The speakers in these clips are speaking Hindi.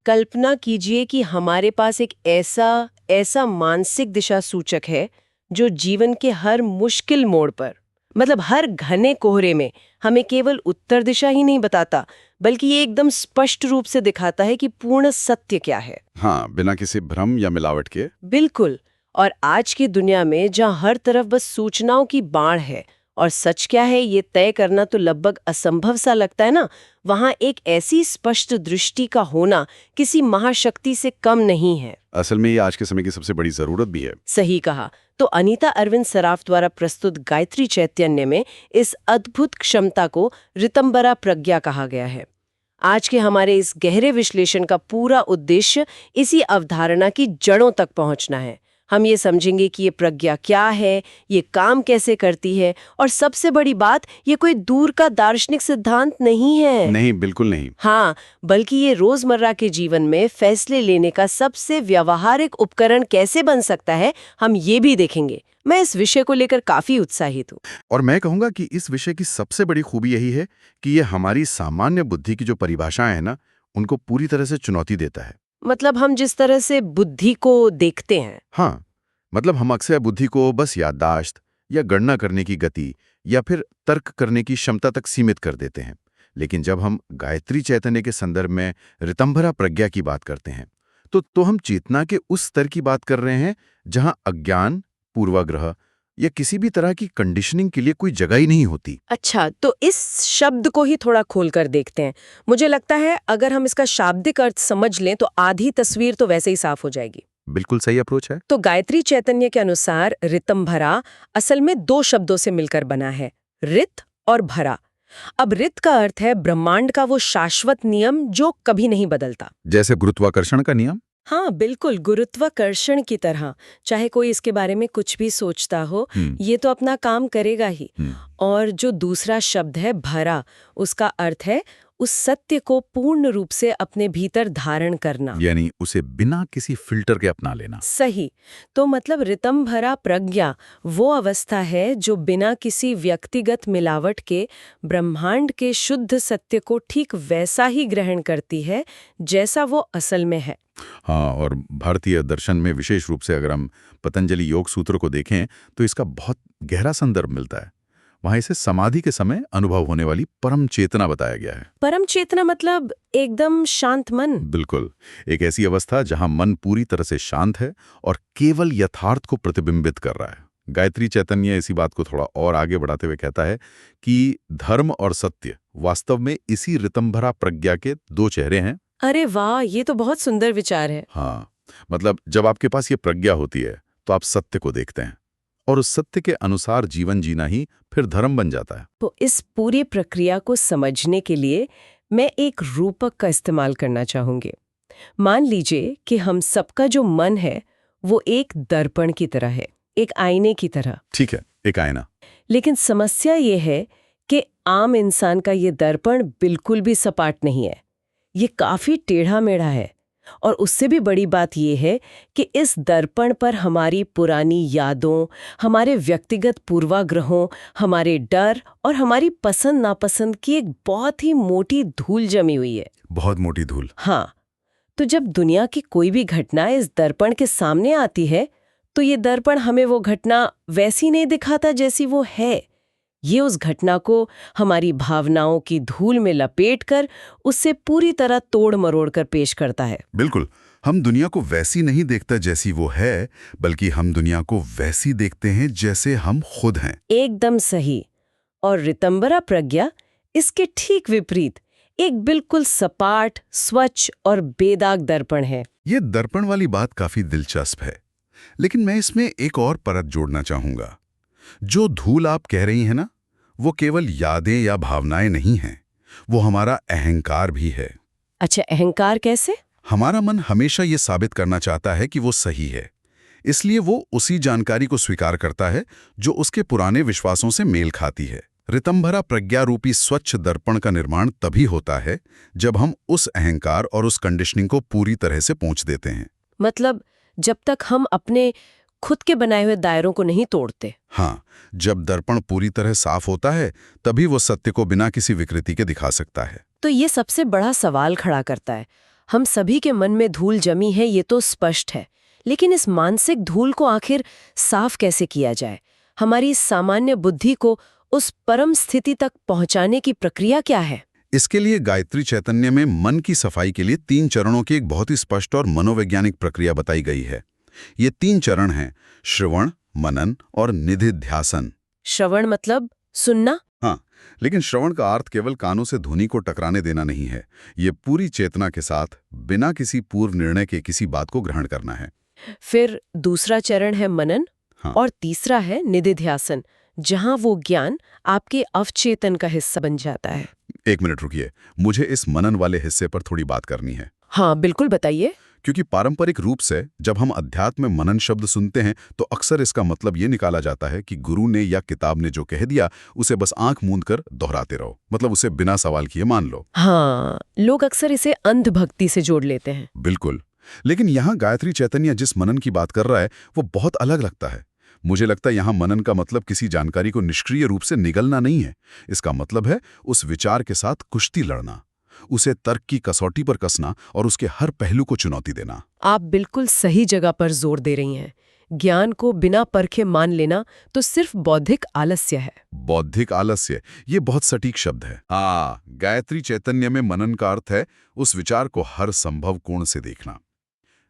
कल्पना कीजिए कि हमारे पास एक ऐसा ऐसा मानसिक दिशा सूचक है जो जीवन के हर मुश्किल मोड़ पर, मतलब हर घने कोहरे में, हमें केवल उत्तर दिशा ही नहीं बताता, बल्कि ये एकदम स्पष्ट रूप से दिखाता है कि पूर्ण सत्य क्या है। हाँ, बिना किसी भ्रम या मिलावट के। बिल्कुल। और आज की दुनिया में जहां हर तरफ बस सूचनाओं की बाढ़ है और सच क्या है ये तय करना तो लगभग असंभव सा लगता है ना, वहां एक ऐसी स्पष्ट दृष्टि का होना किसी महाशक्ति से कम नहीं है। असल में ये आज के समय की सबसे बड़ी जरूरत भी है। सही कहा। तो अनीता अरविंद सराफ द्वारा प्रस्तुत गायत्री चैतन्य में इस अद्भुत क्षमता को ऋतंभरा प्रज्ञा कहा गया है। आज के हमारे इस गहरे विश्लेषण का पूरा उद्देश्य इसी अवधारणा की जड़ों तक पहुंचना है। हम ये समझेंगे कि ये प्रज्ञा क्या है, ये काम कैसे करती है, और सबसे बड़ी बात, ये कोई दूर का दार्शनिक सिद्धांत नहीं है। नहीं, बिल्कुल नहीं। हाँ, बल्कि ये रोजमर्रा के जीवन में फैसले लेने का सबसे व्यावहारिक उपकरण कैसे बन सकता है, हम ये भी देखेंगे। मैं इस विषय को लेकर काफी उत्साहित हूँ। और मैं कहूंगा कि इस विषय की सबसे बड़ी खूबी यही है कि ये हमारी सामान्य बुद्धि की जो परिभाषाएं हैं ना, उनको पूरी तरह से चुनौती देता है। मतलब हम जिस तरह से बुद्धि को देखते हैं। हाँ, मतलब हम अक्सर बुद्धि को बस याददाश्त या गणना करने की गति या फिर तर्क करने की क्षमता तक सीमित कर देते हैं। लेकिन जब हम गायत्री चैतन्य के संदर्भ में ऋतंभरा प्रज्ञा की बात करते हैं, तो हम चेतना के उस स्तर की बात कर रहे हैं जहां अज्ञान, पूर्वाग्रह या किसी भी तरह की कंडीशनिंग के लिए कोई जगह ही नहीं होती। अच्छा, तो इस शब्द को ही थोड़ा खोलकर देखते हैं। मुझे लगता है अगर हम इसका शाब्दिक अर्थ समझ लें तो आधी तस्वीर तो वैसे ही साफ हो जाएगी। बिल्कुल सही अप्रोच है। तो गायत्री चैतन्य के अनुसार ऋतंभरा असल में दो शब्दों से मिलकर बना है, ऋत और भरा। अब ऋत का अर्थ है ब्रह्मांड का वो शाश्वत नियम जो कभी नहीं बदलता। जैसे गुरुत्वाकर्षण का नियम। हाँ बिल्कुल, गुरुत्वाकर्षण की तरह। चाहे कोई इसके बारे में कुछ भी सोचता हो, ये तो अपना काम करेगा ही। और जो दूसरा शब्द है भरा, उसका अर्थ है उस सत्य को पूर्ण रूप से अपने भीतर धारण करना, यानी उसे बिना किसी फिल्टर के अपना लेना। सही। तो मतलब ऋतंभरा प्रज्ञा वो अवस्था है जो बिना किसी व्यक्तिगत मिलावट के ब्रह्मांड के शुद्ध सत्य को ठीक वैसा ही ग्रहण करती है जैसा वो असल में है। हाँ, और भारतीय दर्शन में विशेष रूप से अगर हम पतंजलि योग सूत्र को देखें तो इसका बहुत गहरा संदर्भ मिलता है। वहां इसे समाधि के समय अनुभव होने वाली परम चेतना बताया गया है। परम चेतना मतलब एकदम शांत मन। बिल्कुल, एक ऐसी अवस्था जहां मन पूरी तरह से शांत है और केवल यथार्थ को प्रतिबिंबित कर रहा है। गायत्री चैतन्य इसी बात को थोड़ा और आगे बढ़ाते हुए कहता है कि धर्म और सत्य वास्तव में इसी ऋतंभरा प्रज्ञा के दो चेहरे हैं। अरे वाह, ये तो बहुत सुंदर विचार है। हाँ, मतलब जब आपके पास ये प्रज्ञा होती है तो आप सत्य को देखते हैं और उस सत्य के अनुसार जीवन जीना ही फिर धर्म बन जाता है। तो इस पूरी प्रक्रिया को समझने के लिए मैं एक रूपक का इस्तेमाल करना चाहूंगी। मान लीजिए कि हम सबका जो मन है वो एक दर्पण की तरह है, एक आईने की तरह। ठीक है, एक आईना। लेकिन समस्या ये है कि आम इंसान का ये दर्पण बिल्कुल भी सपाट नहीं है। ये काफी टेढ़ा मेढ़ा है। और उससे भी बड़ी बात यह है कि इस दर्पण पर हमारी पुरानी यादों, हमारे व्यक्तिगत पूर्वाग्रहों, हमारे डर और हमारी पसंद नापसंद की एक बहुत ही मोटी धूल जमी हुई है। बहुत मोटी धूल। हाँ, तो जब दुनिया की कोई भी घटना इस दर्पण के सामने आती है तो ये दर्पण हमें वो घटना वैसी नहीं दिखाता जैसी वो है। ये उस घटना को हमारी भावनाओं की धूल में लपेटकर उससे पूरी तरह तोड़ मरोड़ कर पेश करता है। बिल्कुल, हम दुनिया को वैसी नहीं देखता जैसी वो है, बल्कि हम दुनिया को वैसी देखते हैं जैसे हम खुद हैं। एकदम सही। और ऋतंभरा प्रज्ञा इसके ठीक विपरीत एक बिल्कुल सपाट, स्वच्छ और बेदाग दर्पण है। ये दर्पण वाली बात काफी दिलचस्प है, लेकिन मैं इसमें एक और परत जोड़ना चाहूंगा। जो धूल आप कह रही हैं ना, वो केवल यादें या भावनाएं नहीं हैं, वो हमारा अहंकार भी है। अच्छा, अहंकार कैसे? हमारा मन हमेशा ये साबित करना चाहता है कि वो सही है, इसलिए वो उसी जानकारी को स्वीकार करता है जो उसके पुराने विश्वासों से मेल खाती है। ऋतंभरा प्रज्ञा रूपी स्वच्छ दर्पण का निर्माण तभी होता है जब हम उस अहंकार और उस कंडीशनिंग को पूरी तरह से पोंछ देते हैं। मतलब जब तक हम अपने खुद के बनाए हुए दायरों को नहीं तोड़ते। हाँ, जब दर्पण पूरी तरह साफ होता है तभी वो सत्य को बिना किसी विकृति के दिखा सकता है। तो ये सबसे बड़ा सवाल खड़ा करता है। हम सभी के मन में धूल जमी है, ये तो स्पष्ट है। लेकिन इस मानसिक धूल को आखिर साफ कैसे किया जाए? हमारी इस सामान्य बुद्धि को उस परम स्थिति तक पहुंचाने की प्रक्रिया क्या है? इसके लिए गायत्री चैतन्य में मन की सफाई के लिए 3 चरणों की एक बहुत ही स्पष्ट और मनोवैज्ञानिक प्रक्रिया बताई गई है। ये 3 चरण हैं: श्रवण, मनन और निधिध्यासन। श्रवण मतलब सुनना? हाँ, लेकिन श्रवण का अर्थ केवल कानों से ध्वनि को टकराने देना नहीं है। ये पूरी चेतना के साथ बिना किसी पूर्व निर्णय के किसी बात को ग्रहण करना है। फिर दूसरा चरण है मनन। हाँ। और तीसरा है निधिध्यासन, जहां वो ज्ञान आपके अवचेतन का हिस्सा बन जाता है। 1 मिनट रुकिए, मुझे इस मनन वाले हिस्से पर थोड़ी बात करनी है। हाँ बिल्कुल, बताइए। क्योंकि पारंपरिक रूप से जब हम अध्यात्म में मनन शब्द सुनते हैं तो अक्सर इसका मतलब ये निकाला जाता है कि गुरु ने या किताब ने जो कह दिया उसे बस आंख मूंद कर दोहराते रहो, मतलब उसे बिना सवाल किए मान लो। हाँ, लोग अक्सर इसे अंधभक्ति से जोड़ लेते हैं। बिल्कुल, लेकिन यहाँ गायत्री चैतन्य जिस मनन की बात कर रहा है वो बहुत अलग लगता है। मुझे लगता है यहाँ मनन का मतलब किसी जानकारी को निष्क्रिय रूप से निगलना नहीं है। इसका मतलब है उस विचार के साथ कुश्ती लड़ना, उसे तर्क की कसौटी पर कसना और उसके हर पहलू को चुनौती देना। आप बिल्कुल सही जगह पर जोर दे रही हैं। ज्ञान को बिना परखे मान लेना तो सिर्फ बौद्धिक आलस्य है। बौद्धिक आलस्य, ये बहुत सटीक शब्द है। हाँ, गायत्री चैतन्य में मनन का अर्थ है उस विचार को हर संभव कोण से देखना।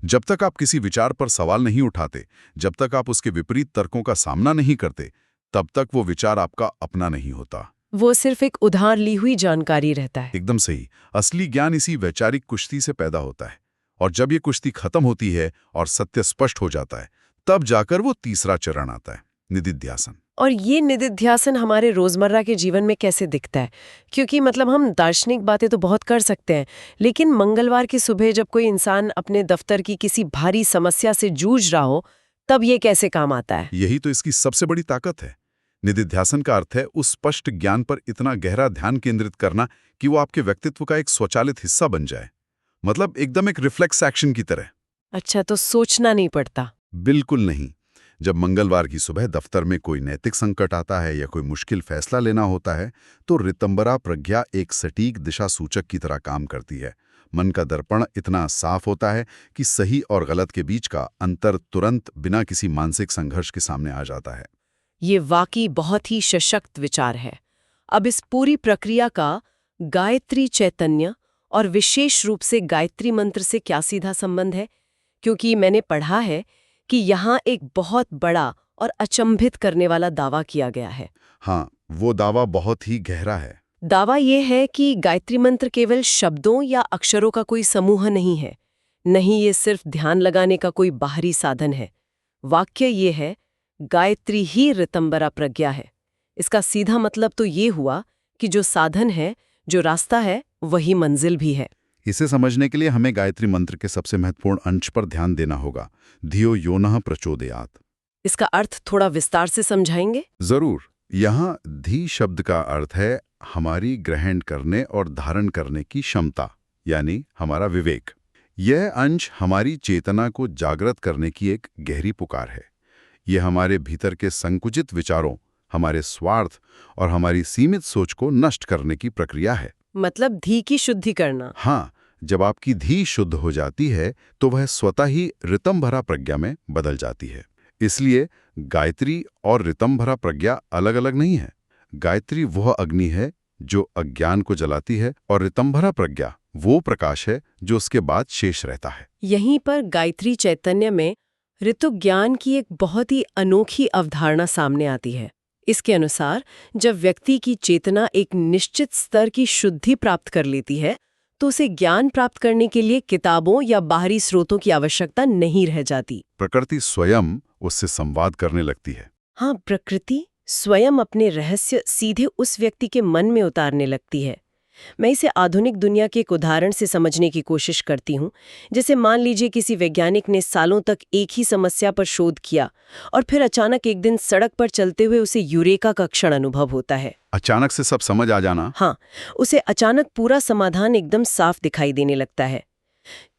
जब तक आप किसी विचार पर सवाल नहीं उठाते, जब तक आप उसके विपरीत तर्कों का सामना नहीं करते, तब तक वो विचार आपका अपना नहीं होता। वो सिर्फ एक उधार ली हुई जानकारी रहता है। एकदम सही। असली ज्ञान इसी वैचारिक कुश्ती से पैदा होता है, और जब ये कुश्ती खत्म होती है और सत्य स्पष्ट हो जाता है, तब जाकर वो तीसरा चरण आता है, निधिध्यासन। और ये निधिध्यासन हमारे रोजमर्रा के जीवन में कैसे दिखता है? क्योंकि मतलब हम दार्शनिक बातें तो बहुत कर सकते हैं, लेकिन मंगलवार की सुबह जब कोई इंसान अपने दफ्तर की किसी भारी समस्या से जूझ रहा हो, तब ये कैसे काम आता है? यही तो इसकी सबसे बड़ी ताकत है। निधिध्यासन का अर्थ है उस स्पष्ट ज्ञान पर इतना गहरा ध्यान केंद्रित करना कि वो आपके व्यक्तित्व का एक स्वचालित हिस्सा बन जाए, मतलब एकदम एक रिफ्लेक्स एक्शन की तरह। अच्छा, तो सोचना नहीं पड़ता? बिल्कुल नहीं। जब मंगलवार की सुबह दफ्तर में कोई नैतिक संकट आता है या कोई मुश्किल फैसला लेना होता है, तो ऋतंबरा प्रज्ञा एक सटीक दिशा सूचक की तरह काम करती है। मन का दर्पण इतना साफ होता है कि सही और गलत के बीच का अंतर तुरंत बिना किसी मानसिक संघर्ष के सामने आ जाता है। ये वाकई बहुत ही सशक्त विचार है। अब इस पूरी प्रक्रिया का गायत्री चैतन्य और विशेष रूप से गायत्री मंत्र से क्या सीधा संबंध है? क्योंकि मैंने पढ़ा है कि यहाँ एक बहुत बड़ा और अचंभित करने वाला दावा किया गया है। हाँ, वो दावा बहुत ही गहरा है। दावा ये है कि गायत्री मंत्र केवल शब्दों या अक्षरों का कोई समूह नहीं है। नहीं, ये सिर्फ ध्यान लगाने का कोई बाहरी साधन है। वाक्य ये है, गायत्री ही ऋतंबरा प्रज्ञा है। इसका सीधा मतलब तो ये हुआ कि जो साधन है, जो रास्ता है, वही मंजिल भी है। इसे समझने के लिए हमें गायत्री मंत्र के सबसे महत्वपूर्ण अंश पर ध्यान देना होगा, धियो यो नः प्रचोदयात्। इसका अर्थ थोड़ा विस्तार से समझाएंगे? जरूर। यहाँ धी शब्द का अर्थ है हमारी ग्रहण करने और धारण करने की क्षमता, यानी हमारा विवेक। यह अंश हमारी चेतना को जागृत करने की एक गहरी पुकार है। यह हमारे भीतर के संकुचित विचारों, हमारे स्वार्थ और हमारी सीमित सोच को नष्ट करने की प्रक्रिया है। मतलब धी की शुद्धि करना। हाँ, जब आपकी धी शुद्ध हो जाती है तो वह स्वतः ही ऋतंभरा प्रज्ञा में बदल जाती है। इसलिए गायत्री और ऋतंभरा प्रज्ञा अलग अलग नहीं है। गायत्री वह अग्नि है जो अज्ञान को जलाती है, और ऋतंभरा प्रज्ञा वो प्रकाश है जो उसके बाद शेष रहता है। यहीं पर गायत्री चैतन्य में ऋतु ज्ञान की एक बहुत ही अनोखी अवधारणा सामने आती है। इसके अनुसार जब व्यक्ति की चेतना एक निश्चित स्तर की शुद्धि प्राप्त कर लेती है, तो उसे ज्ञान प्राप्त करने के लिए किताबों या बाहरी स्रोतों की आवश्यकता नहीं रह जाती। प्रकृति स्वयं उससे संवाद करने लगती है। हाँ, प्रकृति स्वयं अपने रहस्य सीधे उस व्यक्ति के मन में उतारने लगती है। मैं इसे आधुनिक दुनिया के एक उदाहरण से समझने की कोशिश करती हूँ। जैसे मान लीजिए किसी वैज्ञानिक ने सालों तक एक ही समस्या पर शोध किया और फिर अचानक एक दिन सड़क पर चलते हुए उसे यूरेका का क्षण अनुभव होता है। अचानक से सब समझ आ जाना। हाँ, उसे अचानक पूरा समाधान एकदम साफ दिखाई देने लगता है।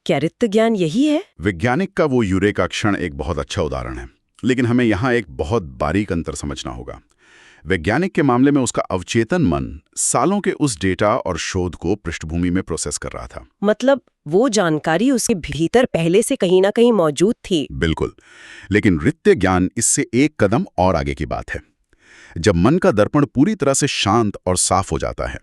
क्या ऋत ज्ञान यही है? वैज्ञानिक का वो यूरेका क्षण एक बहुत अच्छा उदाहरण है, लेकिन हमें यहाँ एक बहुत बारीक अंतर समझना होगा। वैज्ञानिक के मामले में उसका अवचेतन मन सालों के उस डेटा और शोध को पृष्ठभूमि में प्रोसेस कर रहा था। मतलब वो जानकारी उसके भीतर पहले से कहीं ना कहीं मौजूद थी। बिल्कुल, लेकिन नृत्य ज्ञान इससे एक कदम और आगे की बात है। जब मन का दर्पण पूरी तरह से शांत और साफ हो जाता है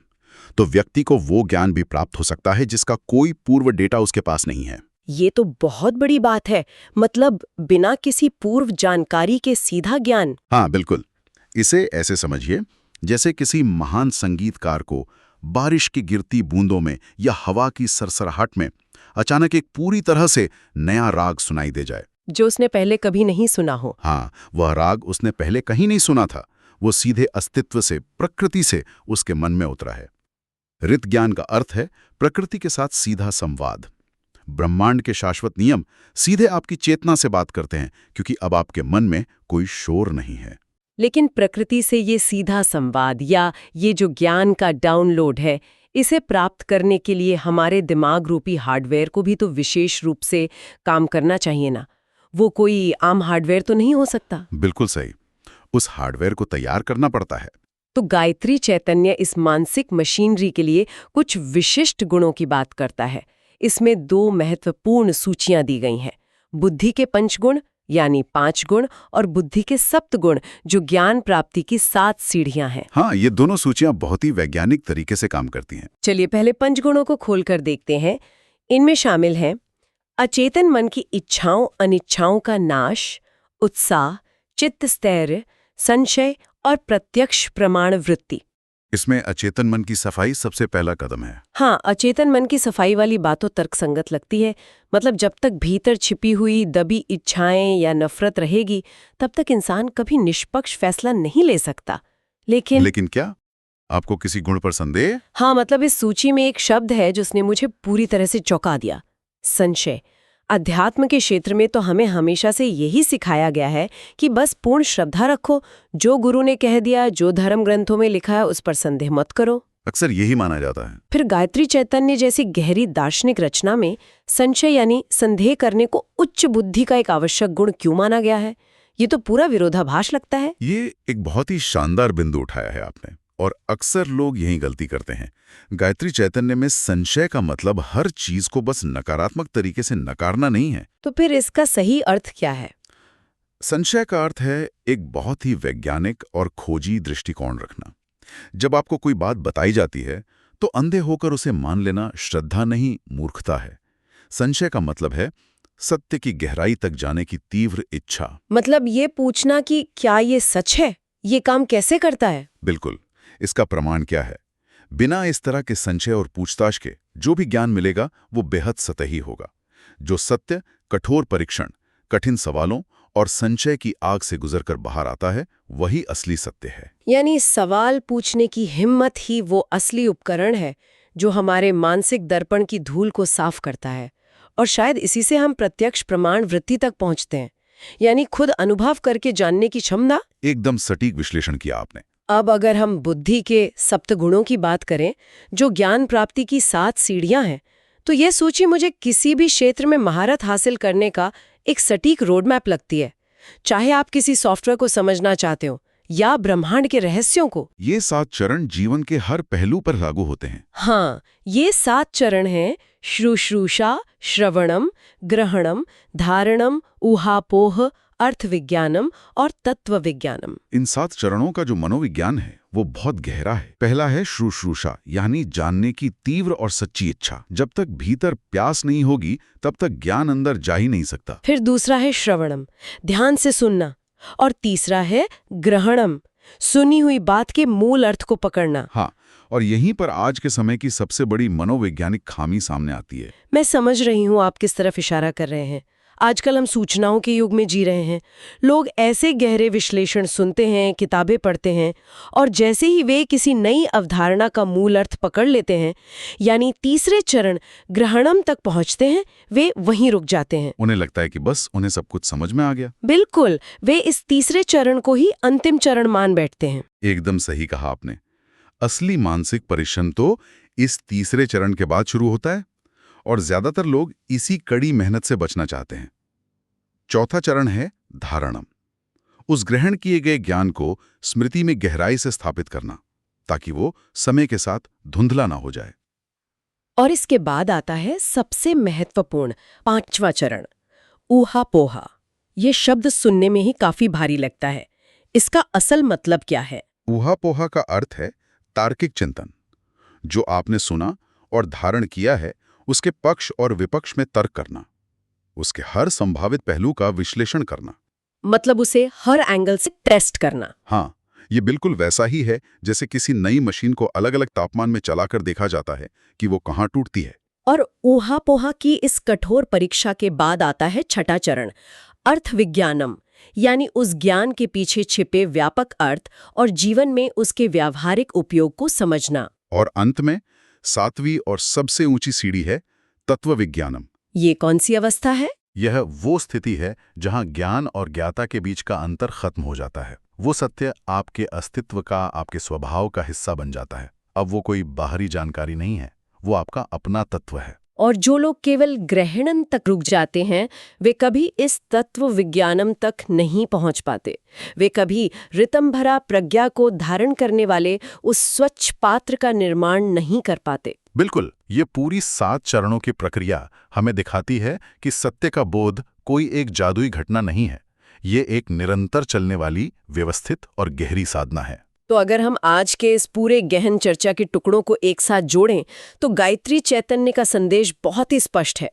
तो व्यक्ति को वो ज्ञान भी प्राप्त हो सकता है जिसका कोई पूर्व डेटा उसके पास नहीं है। ये तो बहुत बड़ी बात है। मतलब बिना किसी पूर्व जानकारी के सीधा ज्ञान। हाँ बिल्कुल, इसे ऐसे समझिए जैसे किसी महान संगीतकार को बारिश की गिरती बूंदों में या हवा की सरसराहट में अचानक एक पूरी तरह से नया राग सुनाई दे जाए, जो उसने पहले कभी नहीं सुना हो। हाँ, वह राग उसने पहले कहीं नहीं सुना था, वो सीधे अस्तित्व से, प्रकृति से उसके मन में उतरा है। ऋत ज्ञान का अर्थ है प्रकृति के साथ सीधा संवाद। ब्रह्मांड के शाश्वत नियम सीधे आपकी चेतना से बात करते हैं क्योंकि अब आपके मन में कोई शोर नहीं है। लेकिन प्रकृति से ये सीधा संवाद या ये जो ज्ञान का डाउनलोड है, इसे प्राप्त करने के लिए हमारे दिमाग रूपी हार्डवेयर को भी तो विशेष रूप से काम करना चाहिए ना। वो कोई आम हार्डवेयर तो नहीं हो सकता। बिल्कुल सही, उस हार्डवेयर को तैयार करना पड़ता है। तो गायत्री चैतन्य इस मानसिक मशीनरी के लिए कुछ विशिष्ट गुणों की बात करता है। इसमें 2 महत्वपूर्ण सूचियां दी गई हैं, बुद्धि के 5 गुण यानी 5 गुण और बुद्धि के 7 गुण जो ज्ञान प्राप्ति की 7 सीढ़ियां हैं। हाँ, ये दोनों सूचियां बहुत ही वैज्ञानिक तरीके से काम करती हैं। चलिए पहले 5 गुणों को खोलकर देखते हैं। इनमें शामिल हैं अचेतन मन की इच्छाओं अनिच्छाओं का नाश, उत्साह, चित्त स्थैर्य, संशय और प्रत्यक्ष प्रमाण वृत्ति। इसमें अचेतन मन की सफाई सबसे पहला कदम है। हाँ, अचेतन मन की सफाई वाली बात तो तर्कसंगत लगती है। मतलब जब तक भीतर छिपी हुई दबी इच्छाएं या नफरत रहेगी तब तक इंसान कभी निष्पक्ष फैसला नहीं ले सकता। लेकिन क्या आपको किसी गुण पर संदेह? हाँ, मतलब इस सूची में एक शब्द है जिसने मुझे पूरी तरह से चौंका दिया, संशय। अध्यात्म के क्षेत्र में तो हमें हमेशा से यही सिखाया गया है कि बस पूर्ण श्रद्धा रखो, जो गुरु ने कह दिया, जो धर्म ग्रंथों में लिखा है उस पर संदेह मत करो। अक्सर यही माना जाता है। फिर गायत्री चैतन्य जैसी गहरी दार्शनिक रचना में संशय यानी संदेह करने को उच्च बुद्धि का एक आवश्यक गुण क्यों माना गया है? ये तो पूरा विरोधाभास लगता है। ये एक बहुत ही शानदार बिंदु उठाया है आपने, और अक्सर लोग यही गलती करते हैं। गायत्री चैतन्य में संशय का मतलब हर चीज को बस नकारात्मक तरीके से नकारना नहीं है। तो फिर इसका सही अर्थ क्या है? संशय का अर्थ है एक बहुत ही वैज्ञानिक और खोजी दृष्टिकोण रखना। जब आपको कोई बात बताई जाती है तो अंधे होकर उसे मान लेना श्रद्धा नहीं, मूर्खता है। संशय का मतलब है सत्य की गहराई तक जाने की तीव्र इच्छा। मतलब ये पूछना कि क्या ये सच है, ये काम कैसे करता है? बिल्कुल, इसका प्रमाण क्या है? बिना इस तरह के संशय और पूछताछ के जो भी ज्ञान मिलेगा वो बेहद सतही होगा। जो सत्य कठोर परीक्षण, कठिन सवालों और संशय की आग से गुजरकर बाहर आता है वही असली सत्य है। यानी सवाल पूछने की हिम्मत ही वो असली उपकरण है जो हमारे मानसिक दर्पण की धूल को साफ करता है। और शायद इसी से हम प्रत्यक्ष प्रमाण वृत्ति तक पहुंचते हैं, यानी खुद अनुभव करके जानने की क्षमता। एकदम सटीक विश्लेषण किया आपने। अब अगर हम बुद्धि के 7 गुणों की बात करें जो ज्ञान प्राप्ति की 7 सीढ़ियां हैं, तो यह सूची मुझे किसी भी क्षेत्र में महारत हासिल करने का एक सटीक रोड मैप लगती है। चाहे आप किसी सॉफ्टवेयर को समझना चाहते हो या ब्रह्मांड के रहस्यों को। ये 7 चरण जीवन के हर पहलू पर लागू होते हैं। हाँ, ये 7 चरण हैं शुश्रूषा, श्रवणम, ग्रहणम, धारणम, ऊहापोह, अर्थ विज्ञानम और तत्व विज्ञानम। इन 7 चरणों का जो मनोविज्ञान है वो बहुत गहरा है। पहला है शुश्रूषा, यानी जानने की तीव्र और सच्ची इच्छा। जब तक भीतर प्यास नहीं होगी तब तक ज्ञान अंदर जा ही नहीं सकता। फिर दूसरा है श्रवणम, ध्यान से सुनना। और तीसरा है ग्रहणम, सुनी हुई बात के मूल अर्थ को पकड़ना। हाँ, और यहीं पर आज के समय की सबसे बड़ी मनोवैज्ञानिक खामी सामने आती है। मैं समझ रही हूँ आप किस तरफ इशारा कर रहे हैं। आजकल हम सूचनाओं के युग में जी रहे हैं। लोग ऐसे गहरे विश्लेषण सुनते हैं, किताबें पढ़ते हैं, और जैसे ही वे किसी नई अवधारणा का मूल अर्थ पकड़ लेते हैं, यानी तीसरे चरण ग्रहणम तक पहुंचते हैं, वे वहीं रुक जाते हैं। उन्हें लगता है कि बस उन्हें सब कुछ समझ में आ गया। बिल्कुल, वे इस तीसरे चरण को ही अंतिम चरण मान बैठते हैं। एकदम सही कहा आपने। असली मानसिक परिश्रम तो इस तीसरे चरण के बाद शुरू होता है, और ज्यादातर लोग इसी कड़ी मेहनत से बचना चाहते हैं। चौथा चरण है धारणम। उस ग्रहण किए गए ज्ञान को स्मृति में गहराई से स्थापित करना, ताकि वो समय के साथ धुंधला ना हो जाए। और इसके बाद आता है सबसे महत्वपूर्ण 5वां चरण, ऊहापोहा। ये शब्द सुनने में ही काफी भारी लगता है। इसका असल मतलब क्या है? ऊहापोहा का अर्थ है तार्किक चिंतन। जो आपने सुना और धारण किया है, उसके पक्ष और विपक्ष में तर्क करना, उसके हर संभावित पहलू का विश्लेषण करना। मतलब उसे हर एंगल से टेस्ट करना। हाँ, ये बिल्कुल वैसा ही है जैसे किसी नई मशीन को अलग अलग तापमान में चलाकर देखा जाता है कि वो कहाँ टूटती है। और ऊहापोहा की इस कठोर परीक्षा के बाद आता है छठा चरण, अर्थ विज्ञानम, यानी उस ज्ञान के पीछे छिपे व्यापक अर्थ और जीवन में उसके व्यावहारिक उपयोग को समझना। और अंत में 7वीं और सबसे ऊंची सीढ़ी है तत्व विज्ञानम। ये कौन सी अवस्था है? यह वो स्थिति है जहां ज्ञान और ज्ञाता के बीच का अंतर खत्म हो जाता है। वो सत्य आपके अस्तित्व का, आपके स्वभाव का हिस्सा बन जाता है। अब वो कोई बाहरी जानकारी नहीं है, वो आपका अपना तत्व है। और जो लोग केवल ग्रहणन तक रुक जाते हैं, वे कभी इस तत्व विज्ञानम तक नहीं पहुंच पाते। वे कभी ऋतंभरा प्रज्ञा को धारण करने वाले उस स्वच्छ पात्र का निर्माण नहीं कर पाते। बिल्कुल, ये पूरी 7 चरणों की प्रक्रिया हमें दिखाती है कि सत्य का बोध कोई एक जादुई घटना नहीं है। ये एक निरंतर चलने वाली, व्यवस्थित और गहरी साधना है। तो अगर हम आज के इस पूरे गहन चर्चा के टुकड़ों को एक साथ जोड़ें, तो गायत्री चैतन्य का संदेश बहुत ही स्पष्ट है।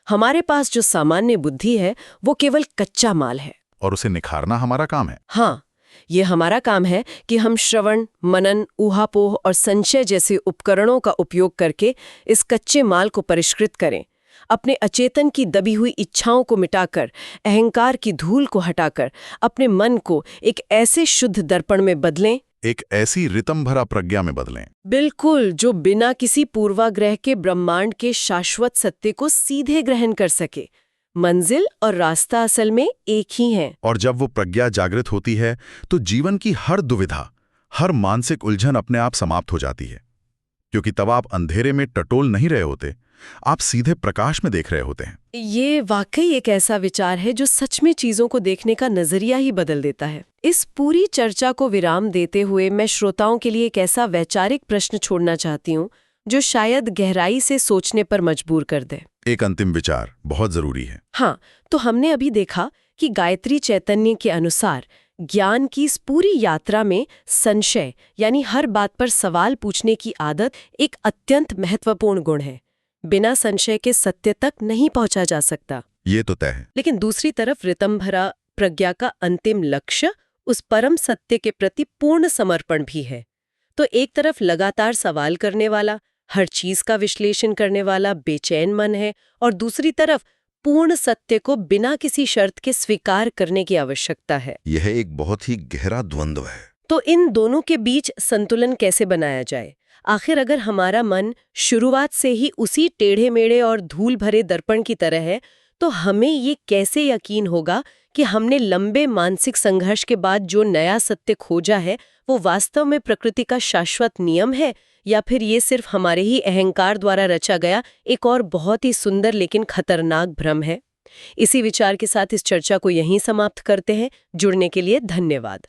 हमारे पास जो सामान्य बुद्धि है, वो केवल कच्चा माल है, और उसे निखारना हमारा काम है। हाँ, ये हमारा काम है कि हम श्रवण, मनन, ऊहापोह और संशय जैसे उपकरणों का उपयोग करके इस कच्चे माल को परिष्कृत करें। अपने अचेतन की दबी हुई इच्छाओं को मिटाकर, अहंकार की धूल को हटाकर, अपने मन को एक ऐसे शुद्ध दर्पण में बदलें, एक ऐसी रितंभरा प्रज्ञा में बदलें। बिल्कुल, जो बिना किसी पूर्वाग्रह के ब्रह्मांड के शाश्वत सत्य को सीधे ग्रहण कर सके। मंजिल और रास्ता असल में एक ही हैं। और जब वो प्रज्ञा जागृत होती है, तो जीवन की हर दुविधा, हर मानसिक उलझन अपने आप समाप्त हो जाती है। क्योंकि तब आप अंधेरे में टटोल नहीं रहे होते, आप सीधे प्रकाश में देख रहे होते हैं। ये वाकई एक ऐसा विचार है जो सच में चीजों को देखने का नजरिया ही बदल देता है। इस पूरी चर्चा को विराम देते हुए मैं श्रोताओं के लिए एक ऐसा वैचारिक प्रश्न छोड़ना चाहती हूँ जो शायद गहराई से सोचने पर मजबूर कर दे। एक अंतिम विचार बहुत जरूरी है। हाँ, तो हमने अभी देखा कि गायत्री चैतन्य के अनुसार ज्ञान की इस पूरी यात्रा में संशय, यानी हर बात पर सवाल पूछने की आदत एक अत्यंत महत्वपूर्ण गुण है। बिना संशय के सत्य तक नहीं पहुंचा जा सकता। ये तो तय है। लेकिन दूसरी तरफ ऋतंभरा प्रज्ञा का अंतिम लक्ष्य उस परम सत्य के प्रति पूर्ण समर्पण भी है। तो एक तरफ लगातार सवाल करने वाला, हर चीज का विश्लेषण करने वाला बेचैन मन है, और दूसरी तरफ पूर्ण सत्य को बिना किसी शर्त के स्वीकार करने की आवश्यकता है। यह एक बहुत ही गहरा द्वंद्व है। तो इन दोनों के बीच संतुलन कैसे बनाया जाए? आखिर अगर हमारा मन शुरुआत से ही उसी टेढ़े मेढ़े और धूल भरे दर्पण की तरह है, तो हमें ये कैसे यकीन होगा कि हमने लंबे मानसिक संघर्ष के बाद जो नया सत्य खोजा है वो वास्तव में प्रकृति का शाश्वत नियम है, या फिर ये सिर्फ हमारे ही अहंकार द्वारा रचा गया एक और बहुत ही सुंदर लेकिन खतरनाक भ्रम है? इसी विचार के साथ इस चर्चा को यहीं समाप्त करते हैं। जुड़ने के लिए धन्यवाद।